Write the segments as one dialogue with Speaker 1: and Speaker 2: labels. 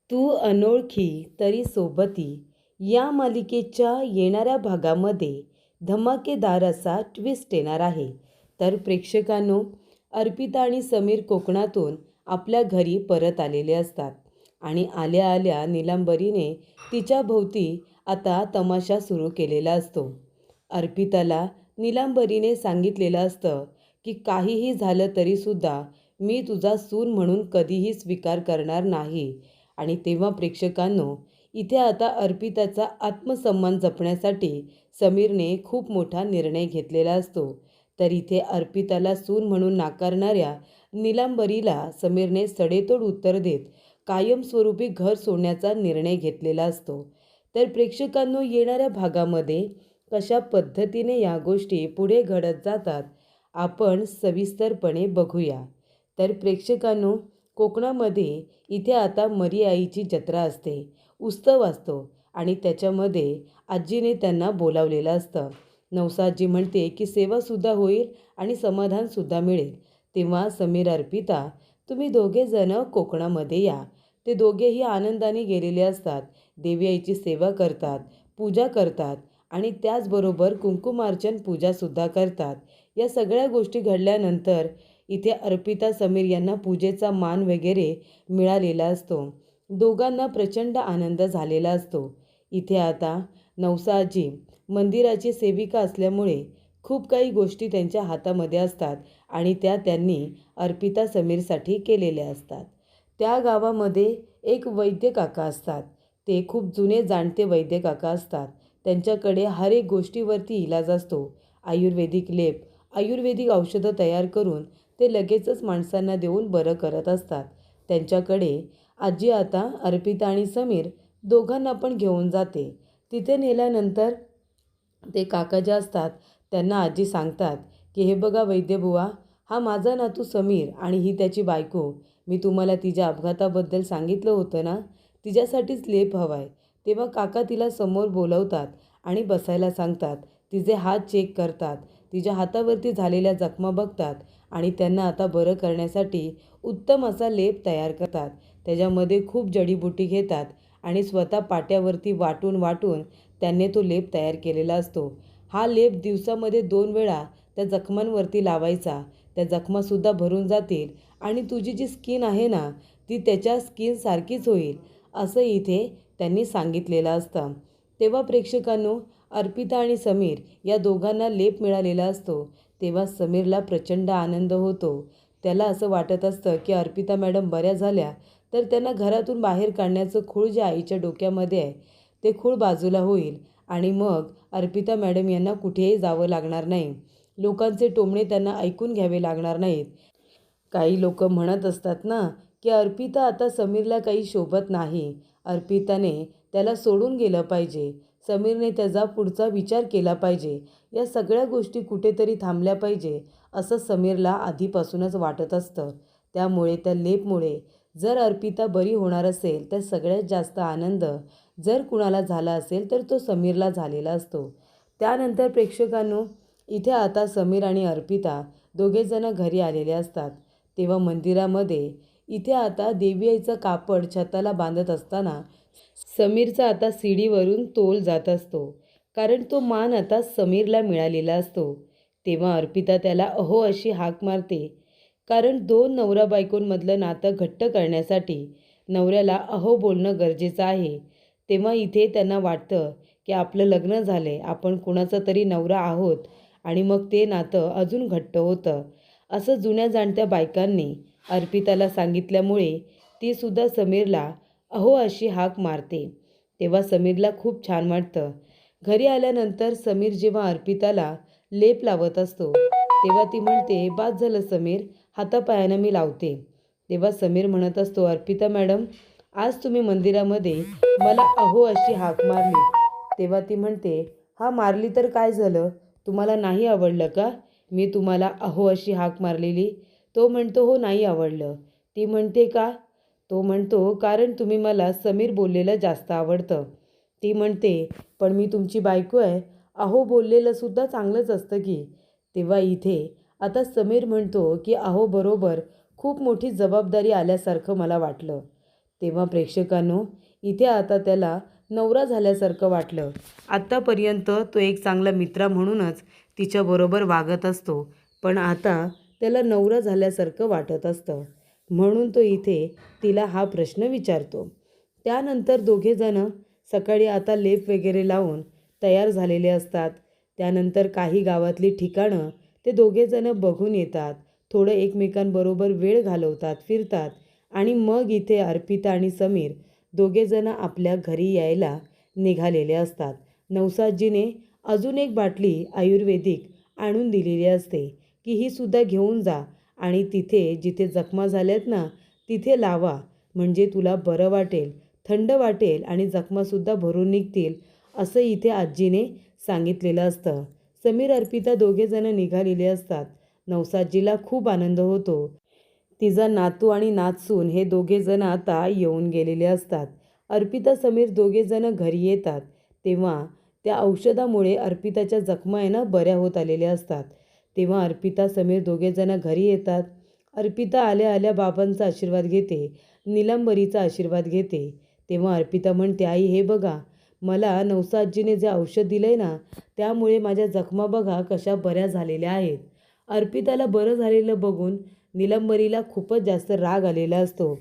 Speaker 1: तू अनोळखी तरी सोबती या मालिकेच्या येणाऱ्या भागामध्ये धमाकेदार असा ट्विस्ट येणार आहे. तर प्रेक्षकांनो, अर्पिता आणि समीर कोकणातून आपल्या घरी परत आलेले असतात आणि आल्या आल्या निलांबरीने तिच्या भोवती आता तमाशा सुरू केलेला असतो. अर्पिताला निलांबरीने सांगितलेलं असतं की काहीही झालं तरीसुद्धा मी तुझा सून म्हणून कधीही स्वीकार करणार नाही. आणि तेव्हा प्रेक्षकांनो, इथे आता अर्पिताचा आत्मसन्मान जपण्यासाठी समीरने खूप मोठा निर्णय घेतलेला असतो. तर इथे अर्पिताला सून म्हणून नाकारणाऱ्या निलांबरीला समीरने सडेतोड उत्तर देत कायमस्वरूपी घर सोडण्याचा निर्णय घेतलेला असतो. तर प्रेक्षकांनो, येणाऱ्या भागामध्ये कशा पद्धतीने या गोष्टी पुढे घडत जातात आपण सविस्तरपणे बघूया. तर प्रेक्षकांनो, कोकणामध्ये इथे आता मरी आईची जत्रा असते, उत्सव असतो आणि त्याच्यामध्ये आजीने त्यांना बोलावलेलं असतं. नवसा आजी म्हणते की सेवासुद्धा होईल आणि समाधानसुद्धा मिळेल. तेव्हा समीर, अर्पिता, तुम्ही दोघेजण कोकणामध्ये या. ते दोघेही आनंदाने गेलेले असतात. देवी आईची सेवा करतात, पूजा करतात आणि त्याचबरोबर कुंकुमार्चन पूजासुद्धा करतात. या सगळ्या गोष्टी घडल्यानंतर इथे अर्पिता समीर यांना पूजेचा मान वगैरे मिळालेला असतो. दोघांना प्रचंड आनंद झालेला असतो. इथे आता नवसा आजी मंदिराची सेविका असल्यामुळे खूप काही गोष्टी त्यांच्या हातामध्ये असतात आणि त्या त्यांनी अर्पिता समीरसाठी केलेल्या असतात. त्या गावामध्ये एक वैद्य काका असतात. ते खूप जुने जाणते वैद्य काका असतात. त्यांच्याकडे हर एक गोष्टीवरती इलाज असतो. आयुर्वेदिक लेप, आयुर्वेदिक औषधं तयार करून ते लगेचच माणसांना देऊन बरं करत असतात. त्यांच्याकडे आजी आता अर्पिता आणि समीर दोघांना पण घेऊन जाते. तिथे नेल्यानंतर ते काका जे असतात त्यांना आजी सांगतात की हे बघा वैद्यबुवा, हा माझा नातू समीर आणि ही त्याची बायको. मी तुम्हाला तिच्या अपघाताबद्दल सांगितलं होतं ना, तिच्यासाठीच लेप हवा आहे. तेव्हा काका तिला समोर बोलवतात आणि बसायला सांगतात. तिचे हात चेक करतात, तिच्या हातावरती झालेल्या जखमा बघतात आणि त्यांना आता बरं करण्यासाठी उत्तम असा लेप तयार करतात. त्याच्यामध्ये खूप जडीबुटी घेतात आणि स्वतः पाट्यावरती वाटून वाटून त्यांनी तो लेप तयार केलेला असतो. हा लेप दिवसामध्ये 2 वेळा त्या जखमांवरती लावायचा. त्या जखमासुद्धा भरून जातील आणि तुझी जी स्किन आहे ना, ती त्याच्या स्किनसारखीच होईल, असं इथे त्यांनी सांगितलेलं असतं. तेव्हा प्रेक्षकांनो, अर्पिता आणि समीर या दोघांना लेप मिळालेला असतो. तेव्हा समीरला प्रचंड आनंद होतो. त्याला असं वाटत असतं की अर्पिता मॅडम बऱ्या झाल्या तर त्यांना घरातून बाहेर काढण्याचं खूळ जे आईच्या डोक्यामध्ये आहे ते खूळ बाजूला होईल आणि मग अर्पिता मॅडम यांना कुठेही जावं लागणार नाही. लोकांचे टोमणे त्यांना ऐकून घ्यावे लागणार नाहीत. काही लोक म्हणत असतात ना की अर्पिता आता समीरला काही शोभत नाही, अर्पिताने त्याला सोडून गेलं पाहिजे, समीरने त्याचा पुढचा विचार केला पाहिजे, या सगळ्या गोष्टी कुठेतरी थांबल्या पाहिजे असं समीरला आधीपासूनच वाटत असतं. त्यामुळे त्या लेपमुळे जर अर्पिता बरी होणार असेल तर सगळ्यात जास्त आनंद जर कुणाला झाला असेल तर तो समीरला झालेला असतो. त्यानंतर प्रेक्षकांनो, इथे आता समीर आणि अर्पिता दोघेजण घरी आलेले असतात. तेव्हा मंदिरामध्ये इथे आता देवी आईचं कापड छताला बांधत असताना समीरचा आता सीडीवरून तोल जात असतो, कारण तो मान आता समीरला मिळालेला असतो. तेव्हा अर्पिता त्याला अहो अशी हाक मारते, कारण 2 नवरा बायकोंमधलं नातं घट्ट करण्यासाठी नवऱ्याला अहो बोलणं गरजेचं आहे. तेव्हा इथे त्यांना वाटतं की आपलं लग्न झालंय, आपण कुणाचा तरी नवरा आहोत आणि मग ते नातं अजून घट्ट होतं, असं जुन्या जाणत्या बायकांनी अर्पिताला सांगितल्यामुळे ती सुद्धा समीरला अहो अशी हाक मारते. तेव्हा समीरला खूप छान वाटतं. घरी आल्यानंतर समीर जेव्हा अर्पिताला लेप लावत असतो तेव्हा ती म्हणते, बाद झालं समीर, हातापायानं मी लावते. तेव्हा समीर म्हणत असतो, अर्पिता मॅडम, आज तुम्ही मंदिरामध्ये मला अहो अशी हाक मारली. तेव्हा ती म्हणते, हा मारली तर काय झालं, तुम्हाला नाही आवडलं का मी तुम्हाला अहो अशी हाक मारलेली? तो म्हणतो, हो नाही आवडलं. ती म्हणते, का? तो म्हणतो, कारण तुम्ही मला समीर बोललेलं जास्त आवडतं. ती म्हणते, पण मी तुमची बायको आहे, अहो बोललेलं सुद्धा चांगलंच असतं की. तेव्हा इथे आता समीर म्हणतो की अहो बरोबर खूप मोठी जबाबदारी आल्यासारखं मला वाटलं. तेव्हा प्रेक्षकांनो, इथे आता त्याला नवरा झाल्यासारखं वाटलं. आत्तापर्यंत तो एक चांगला मित्र म्हणूनच तिच्याबरोबर वागत असतो, पण आता त्याला नवरा झाल्यासारखं वाटत असतं. म्हणून तो इथे तिला हा प्रश्न विचारतो. त्यानंतर दोघेजणं सकाळी आता लेप वगैरे लावून तयार झालेले असतात. त्यानंतर काही गावातली ठिकाणं ते दोघेजणं बघून येतात. थोडं एकमेकांबरोबर वेळ घालवतात, फिरतात आणि मग इथे अर्पिता आणि समीर दोघेजणं आपल्या घरी यायला निघालेले असतात. नवसादजीने अजून एक बाटली आयुर्वेदिक आणून दिलेली असते की ही सुद्धा घेऊन जा आणि तिथे जिथे जखमा झाल्यात ना तिथे लावा, म्हणजे तुला बरं वाटेल, थंड वाटेल आणि जखमासुद्धा भरून निघतील, असं इथे आजीने सांगितलेलं असतं. समीर अर्पिता दोघेजणं निघालेले असतात. नवसादजीला खूप आनंद होतो. तिचा नातू आणि नातसून हे दोघेजण आता येऊन गेलेले असतात. अर्पिता समीर दोघेजणं घरी येतात तेव्हा त्या औषधामुळे अर्पिताच्या जखमा आहे ना बऱ्या होत आलेल्या असतात. तेव्हा अर्पिता समीर दोघेजणं घरी येतात. अर्पिता आल्या आल्या बाबांचा आशीर्वाद घेते, निलंबरीचा आशीर्वाद घेते. तेव्हा अर्पिता म्हणते, आई हे बघा, मला नवसादजीने जे औषध दिलं आहे ना त्यामुळे माझ्या जखमा बघा कशा बऱ्या झालेल्या आहेत. अर्पिताला बरं झालेलं बघून निलंबरीला खूपच जास्त राग आलेला असतो,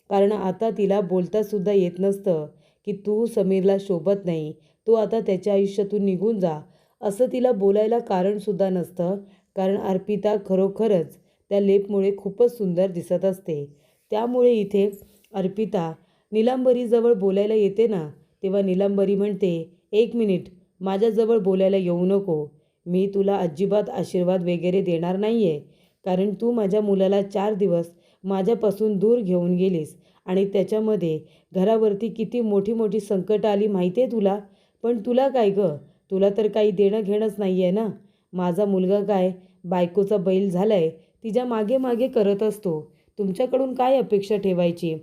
Speaker 1: कारण आता तिला बोलतासुद्धा येत नसतं की तू समीरला शोभत नाही, तू आता त्याच्या आयुष्यातून निघून जा, असं तिला बोलायला कारणसुद्धा नसतं, कारण अर्पिता खरोखरच त्या लेपमुळे खूपच सुंदर दिसत असते. त्यामुळे इथे अर्पिता निलंबरीजवळ बोलायला येते ना तेव्हा निलंबरी म्हणते, एक मिनिट, माझ्याजवळ बोलायला येऊ नको, मी तुला अजिबात आशीर्वाद वगैरे देणार नाही आहे, कारण तू माझ्या मुलाला 4 दिवस माझ्यापासून दूर घेऊन गेलीस आणि त्याच्यामध्ये घरावरती किती मोठी मोठी संकटं आली माहिती आहे तुला. पण तुला काय गं, तुला तर काही देणं घेणंच नाही आहे ना. माझा मुलगा काय बायकोचा बैल झाला आहे, तिच्या मागे मागे करत असतो, तुमच्याकडून काय अपेक्षा ठेवायची.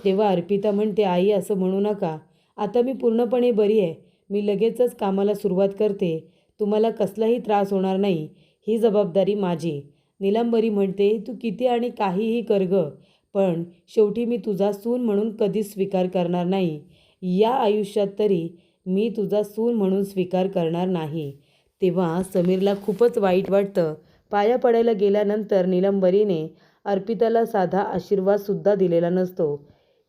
Speaker 1: तेव्हा अर्पिता म्हणते, आई असं म्हणू नका, आता मी पूर्णपणे बरी आहे, मी लगेचच कामाला सुरुवात करते, तुम्हाला कसलाही त्रास होणार नाही, ही जबाबदारी माझी. निलंबरी म्हणते, तू किती आणि काहीही कर गं, पण शेवटी मी तुझा सून म्हणून कधीच स्वीकार करणार नाही, या आयुष्यात तरी मी तुझा सून म्हणून स्वीकार करणार नाही. तेव्हा समीरला खूपच वाईट वाटतं. पाया पडायला गेल्यानंतर निलंबरीने अर्पिताला साधा आशीर्वादसुद्धा दिलेला नसतो.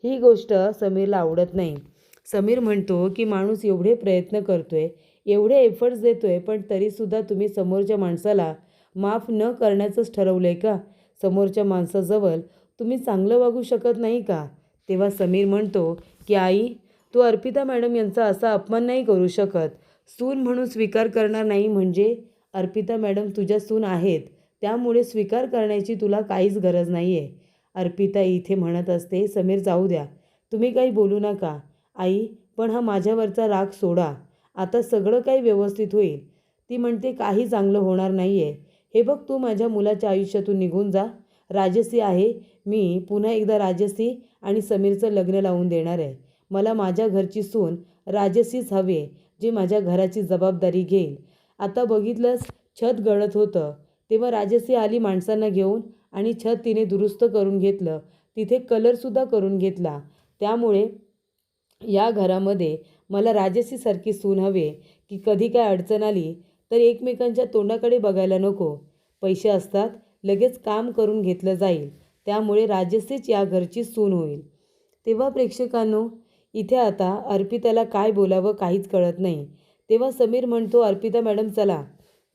Speaker 1: ही गोष्ट समीरला आवडत नाही. समीर म्हणतो की माणूस एवढे प्रयत्न करतोय, एवढे एफर्ट्स देतोय, पण तरीसुद्धा तुम्ही समोरच्या माणसाला माफ न करण्याचंच ठरवलं आहे का? समोरच्या माणसाजवळ तुम्ही चांगलं वागू शकत नाही का? तेव्हा समीर म्हणतो की आई, तू अर्पिता मॅडम यांचा असा अपमान नाही करू शकत. सून म्हणून स्वीकार करणार नाही म्हणजे अर्पिता मॅडम तुझ्या सून आहेत, त्यामुळे स्वीकार करण्याची तुला काहीच गरज नाही आहे. अर्पिता इथे म्हणत असते, समीर जाऊ द्या, तुम्ही काही बोलू नका. आई, पण हा माझ्यावरचा राग सोडा, आता सगळं काही व्यवस्थित होईल. ती म्हणते, काही चांगलं होणार नाही आहे. हे बघ, तू माझ्या मुलाच्या आयुष्यातून निघून जा. राजसी आहे, मी पुन्हा एकदा राजसी आणि समीरचं लग्न लावून देणार आहे. मला माझ्या घरची सून राजसीच हवे, जे माझ्या घराची जबाबदारी घेईल. आता बघितलंस, छत गळत होतं तेव्हा राजसी आली माणसांना घेऊन आणि छत तिने दुरुस्त करून घेतलं, तिथे कलरसुद्धा करून घेतला. त्यामुळे या घरामध्ये मला राजसीसारखी सून हवे की कधी काय अडचण आली तर एकमेकांच्या तोंडाकडे बघायला नको. पैसे असतात, लगेच काम करून घेतलं जाईल, त्यामुळे राजसीच या घरची सून होईल. तेव्हा प्रेक्षकांनो, इथे आता अर्पिताला काय बोलावं काहीच कळत नाही. तेव्हा समीर म्हणतो, अर्पिता मॅडम चला.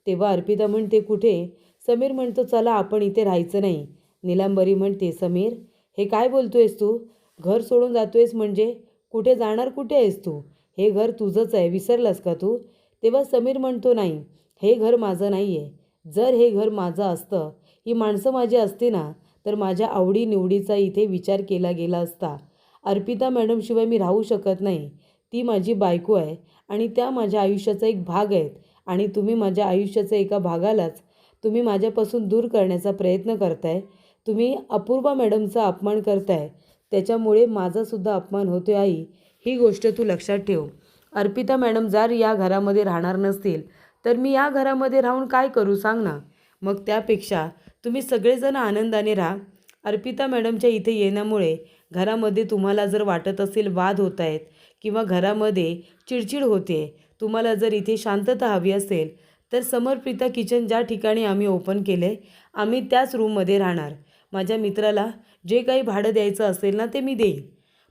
Speaker 1: तेव्हा अर्पिता म्हणते, कुठे? समीर म्हणतो, चला, आपण इथे राहायचं नाही. निलांबरी म्हणते, समीर हे काय बोलतोयस तू? घर सोडून जातोयस म्हणजे? कुठे जाणार, कुठे आहेस तू? हे घर तुझंच आहे, विसरलास का तू? तेव्हा समीर म्हणतो, नाही, हे घर माझं नाही आहे. जर हे घर माझं असतं, ही माणसं माझी असती ना, तर माझ्या आवडीनिवडीचा इथे विचार केला गेला असता. अर्पिता मॅडमशिवाय मी राहू शकत नाही. ती माझी बायको आहे आणि त्या माझ्या आयुष्याचा एक भाग आहेत आणि तुम्ही माझ्या आयुष्याच्या एका भागालाच तुम्ही माझ्यापासून दूर करण्याचा प्रयत्न करताय. तुम्ही अपूर्वा मॅडमचा अपमान करताय, त्याच्यामुळे माझासुद्धा अपमान होतो आहे. आई, ही गोष्ट तू लक्षात ठेव. अर्पिता मॅडम जर या घरामध्ये राहणार नसतील तर मी या घरामध्ये राहून काय करू सांग ना. मग त्यापेक्षा तुम्ही सगळेजण आनंदाने राहा. अर्पिता मॅडमच्या इथे येण्यामुळे घरामध्ये तुम्हाला जर वाटत असेल वाद होत आहेत किंवा घरामध्ये चिडचिड होते, तुम्हाला जर इथे शांतता हवी असेल तर समर्पिता किचन ज्या ठिकाणी आम्ही ओपन केले आम्ही त्याच रूममध्ये राहणार. माझ्या मित्राला जे काही भाडं द्यायचं असेल ना ते मी देईन.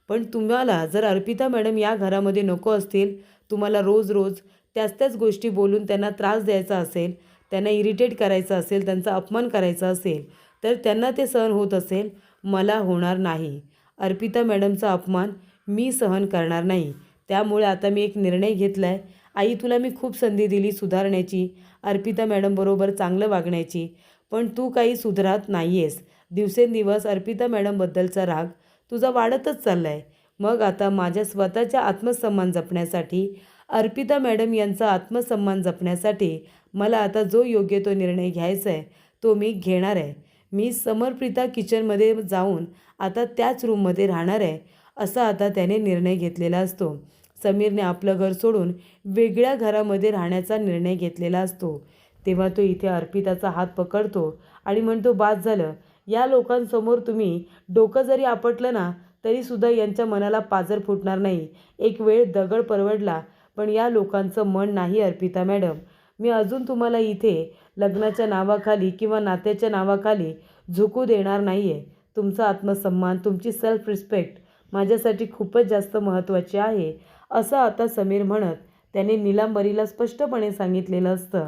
Speaker 1: पण तुम्हाला जर अर्पिता मॅडम या घरामध्ये नको असतील, तुम्हाला रोज रोज त्याच गोष्टी बोलून त्यांना त्रास द्यायचा असेल, त्यांना इरिटेट करायचं असेल, त्यांचा अपमान करायचा असेल, तर त्यांना ते सहन होत असेल, मला होणार नाही. अर्पिता मॅडमचा अपमान मी सहन करणार नाही. त्यामुळे आता मी एक निर्णय घेतला आहे. आई, तुला मी खूप संधी दिली सुधारण्याची, अर्पिता मॅडमबरोबर चांगलं वागण्याची, पण तू काही सुधारत नाही आहेस. दिवसेंदिवस अर्पिता मॅडमबद्दलचा राग तुझा वाढतच चालला आहे. मग आता माझ्या स्वतःचा आत्मसन्मान जपण्यासाठी, अर्पिता मॅडम यांचा आत्मसन्मान जपण्यासाठी मला आता जो योग्य तो निर्णय घ्यायचा आहे तो मी घेणार आहे. मी समर्पिता किचनमध्ये जाऊन आता त्याच रूममध्ये राहणार आहे, असा आता त्याने निर्णय घेतलेला असतो. समीरने आपलं घर सोडून वेगळ्या घरामध्ये राहण्याचा निर्णय घेतलेला असतो. तेव्हा तो इथे अर्पिताचा हात पकडतो आणि म्हणतो, बाद झालं. या लोकांसमोर तुम्ही डोकं जरी आपटलं ना तरीसुद्धा यांच्या मनाला पाझर फुटणार नाही. एक वेळ दगड परवडला, पण या लोकांचं मन नाही अर्पिता मॅडम. मी अजून तुम्हाला इथे लग्नाच्या नावाखाली किंवा नात्याच्या नावाखाली झुकू देणार नाही आहे. तुमचा आत्मसन्मान, तुमची सेल्फ रिस्पेक्ट माझ्यासाठी खूपच जास्त महत्त्वाची आहे, असं आता समीर म्हणत त्याने नीलांबरीला स्पष्टपणे सांगितलेलं असतं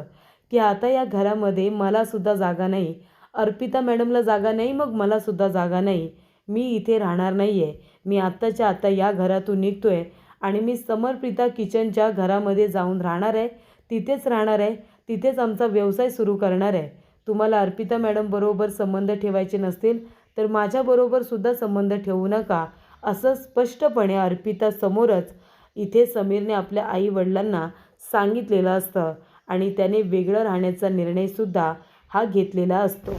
Speaker 1: की आता या घरामध्ये मलासुद्धा जागा नाही, अर्पिता मॅडमला जागा नाही, मग मलासुद्धा जागा नाही. मी इथे राहणार नाही आहे. मी आत्ताच्या आत्ता या घरातून निघतो आहे आणि मी समर्पिता किचनच्या घरामध्ये जाऊन राहणार आहे, तिथेच राहणार आहे, तिथेच आमचा व्यवसाय सुरू करणार आहे. तुम्हाला अर्पिता मॅडमबरोबर संबंध ठेवायचे नसतील तर माझ्याबरोबरसुद्धा संबंध ठेवू नका, असं स्पष्टपणे अर्पितासमोरच इथे समीरने आपल्या आई-वडिलांना सांगितलेलं असतं आणि त्याने वेगळं राहण्याचा निर्णयसुद्धा हा घेतलेला असतो.